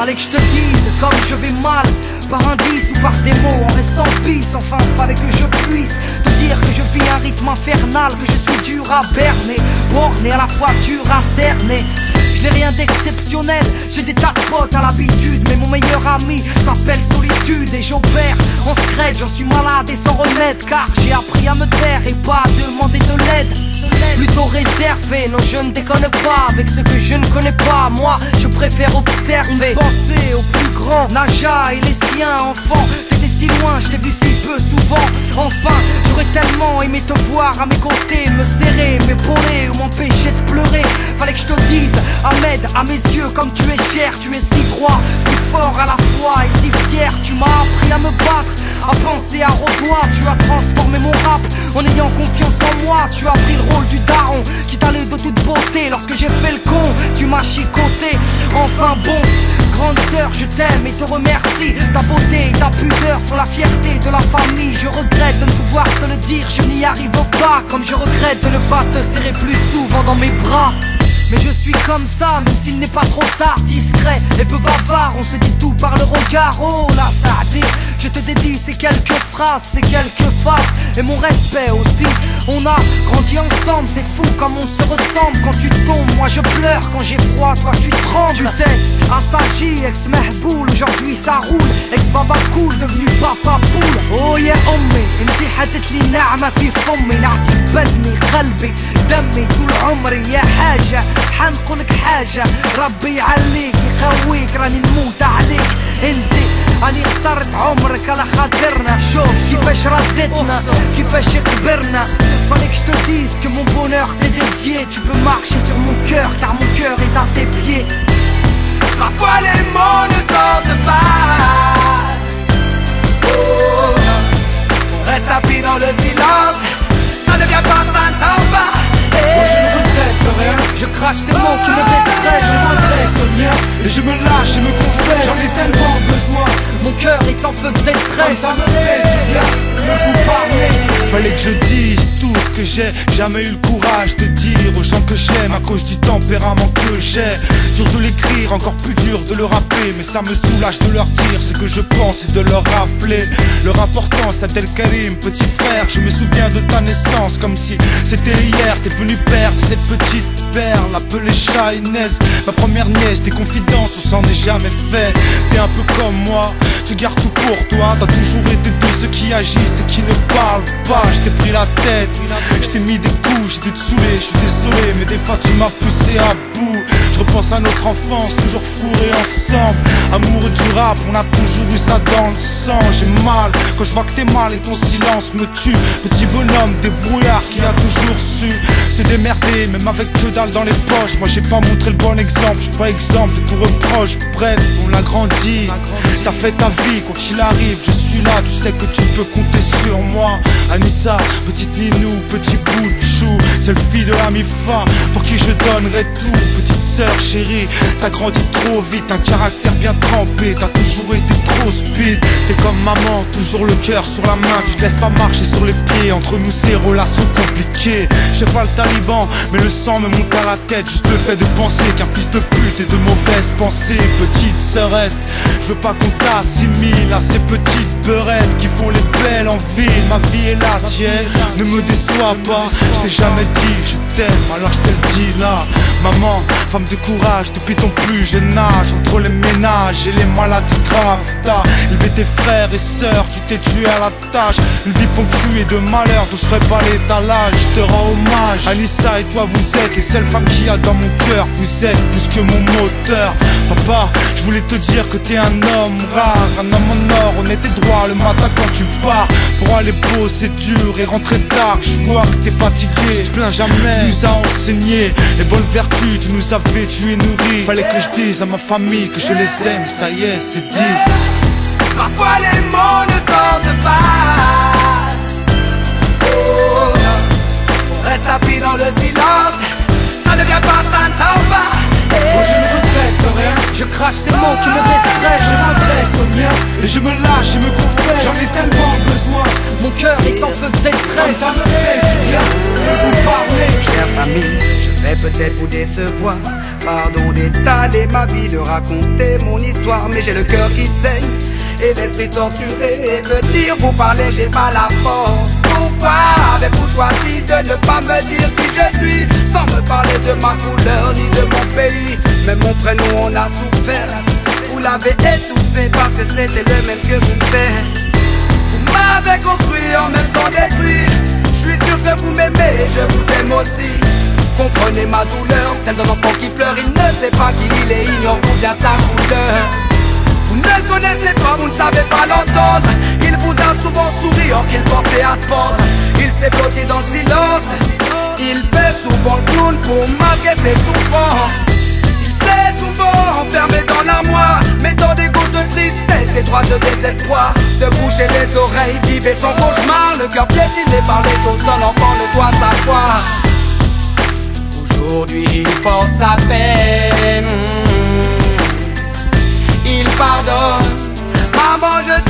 Fallait que je te dise comme je vais mal, par indice ou par des mots, en restant pisse. Enfin fallait que je puisse te dire que je vis un rythme infernal, que je suis dur à berner, borné à la fois dur à cerner. Je n'ai rien d'exceptionnel, j'ai des tas de potes à l'habitude, mais mon meilleur ami s'appelle solitude. Et j'opère en secret, j'en suis malade et sans remède, car j'ai appris à me taire et pas à demander de l'aide. Plutôt réservé, non je ne déconne pas avec ce que je ne connais pas. Moi je préfère observer, penser aux plus grands, Naja et les siens. Enfant, t'étais si loin, je t'ai vu si peu souvent. Enfin, j'aurais tellement aimé te voir à mes côtés, me serrer, m'épauler ou m'empêcher de pleurer. Fallait que je te dise, Ahmed, à mes yeux comme tu es cher, tu es si droit, si fort à la fois et si fier. Tu m'as appris à me battre, à penser à Rodois. Tu as transformé mon rap en ayant confiance en moi. Tu as pris le rôle du daron qui t'allait de toute beauté. Lorsque j'ai fait le con, tu m'as chicoté. Enfin bon, grande sœur, je t'aime et te remercie. Ta beauté et ta pudeur font la fierté de la famille. Je regrette de ne pouvoir te le dire, je n'y arrive pas. Comme je regrette de ne pas te serrer plus souvent dans mes bras. Mais je suis comme ça, même s'il n'est pas trop tard. Discret et peu bavard, on se dit tout par le regard. Oh là ça dit, je te dédie ces quelques phrases, ces quelques phases et mon respect aussi. On a grandi ensemble, c'est fou comme on se ressemble. Quand tu tombes, moi je pleure, quand j'ai froid, toi tu trembles. Tu t'es assagi, ex-mehboul, aujourd'hui ça roule. Ex-baba cool, devenu papa poule. Oh yeah أمي انتي حدت لي نعمة في فمي، نعتي بدني قلبي دمي طول عمري يا حاجة. حنقولك حاجة، ربي يعليك يقويك، راني نموت عليك انتي. راني خسرت عمرك على خاطرنا، شوف كيفاش ردتنا، كيفاش كبرنا. Fallait que je te dise que mon bonheur t'est dédié. Tu peux marcher sur mon cœur car mon cœur est à tes pieds. Parfois les mots ne sortent pas. Oh, on reste appris dans le silence. Ça ne vient pas, ça ne s'en va. Moi je ne regrette rien, je crache ces mots qui me déstressent. Je m'adresse au mien et je me lâche et me confesse. J'en ai tellement besoin, mon cœur est en feu de détresse. Ça me fait du bien de vous parler. Fallait que je dise tout ce que j'ai jamais eu le courage de dire aux gens que j'aime à cause du tempérament que j'ai. Dur de l'écrire, encore plus dur de le rapper, mais ça me soulage de leur dire ce que je pense et de leur rappeler leur importance. Abdel Karim, petit frère, je me souviens de ta naissance comme si c'était hier. T'es venu père de cette petite perle appelée Shahinez, ma première nièce. Des confidences, on s'en est jamais fait. T'es un peu comme moi, tu gardes tout pour toi. T'as toujours été de ceux qui agissent et qui ne parlent pas. Je t'ai pris la tête, je t'ai mis des coups, j'ai dû te saouler, je suis désolé, mais des fois tu m'as poussé à bout. Je repense à notre enfance, toujours fourrés ensemble. Amoureux du rap, on a toujours eu ça dans le sang. J'ai mal quand je vois que t'es mal et ton silence me tue. Petit bonhomme débrouillard qui a toujours su se démerder, même avec que dalle dans les poches. Moi j'ai pas montré le bon exemple, je suis pas exemple de tout reproche. Bref, on l'a grandi, t'as fait ta vie, quoi qu'il arrive, je suis là, tu sais que tu peux compter sur moi. Anissa, petite Ninou, petit bout de chou, seule fille de la mi-fa, pour qui je donnerai tout. Petite sœur chérie, t'as grandi trop vite, un caractère bien trempé, t'as toujours été trop speed. T'es comme maman, toujours le cœur sur la main, tu te laisses pas marcher sur les pieds. Entre nous c'est relations compliquées. J'ai pas le taliban, mais le sang me monte à la tête. Juste le fait de penser qu'un fils de pute est de mauvaises pensées. Petite sœurette, je veux pas qu'on t'assimile à ces petites beurettes qui font les belles en ville. Ma vie est la tienne, ne me déçois pas. Je t'ai jamais dit je t'aime, alors je te le dis là. Maman, femme de courage depuis ton plus jeune âge. Entre les ménages et les maladies graves, t'as élevé tes frères et sœurs, tu t'es tué à la tâche. Une vie ponctuée de malheur dont je ferai pas l'étalage. Je te rends hommage, Anissa et toi vous êtes les seules femmes qu'il y a dans mon cœur. Vous êtes plus que mon moteur. Papa, je voulais te dire que t'es un homme rare, un homme en or, on était droit le matin quand tu pars. Pour aller bosser dur et rentrer tard, je vois que t'es fatigué, tu te plains jamais. Tu nous as enseigné les bonnes vertus, tu nous as vêtus et nourris. Fallait que je dise à ma famille que je les aime, ça y est, c'est dit. Parfois les mots ne sortent pas. Oh, on reste appris dans le silence. Ça ne vient pas, ça ne s'en va. Moi je ne regrette rien, je crache ces mots qui me déstressent. Je m'adresse au mien et je me lâche et me confesse. J'en ai tellement besoin, mon cœur est en feu de détresse. Ça me fait du bien de vous parler. Chère famille, je vais peut-être vous décevoir. Pardon d'étaler ma vie, de raconter mon histoire, mais j'ai le cœur qui saigne et l'esprit torturé. Et que dire, vous parler, j'ai pas la force. Pourquoi avez-vous choisi de ne pas me dire qui je suis, sans me parler de ma couleur ni de mon pays? Même mon prénom on a souffert, vous l'avez étouffé parce que c'était le même que mon père. Vous m'avez construit en même temps détruit. Je suis sûr que vous m'aimez, je vous aime aussi. Comprenez ma douleur, celle d'un enfant qui pleure. Il ne sait pas qui il est, ignore ou bien sa couleur. Vous ne le connaissez pas, vous ne savez pas l'entendre. Il vous a souvent souri or qu'il pensait à se pendre. Il s'est blotti dans le silence. Il fait souvent le clown pour masquer ses souffrances. Il s'est souvent enfermé dans l'armoire, mettant des gouttes de tristesse, des droits de désespoir. Se boucher les oreilles, vivre son cauchemar. Le cœur piétiné par les choses qu'un enfant ne doit savoir. Aujourd'hui il porte sa peine, il pardonne. Maman, je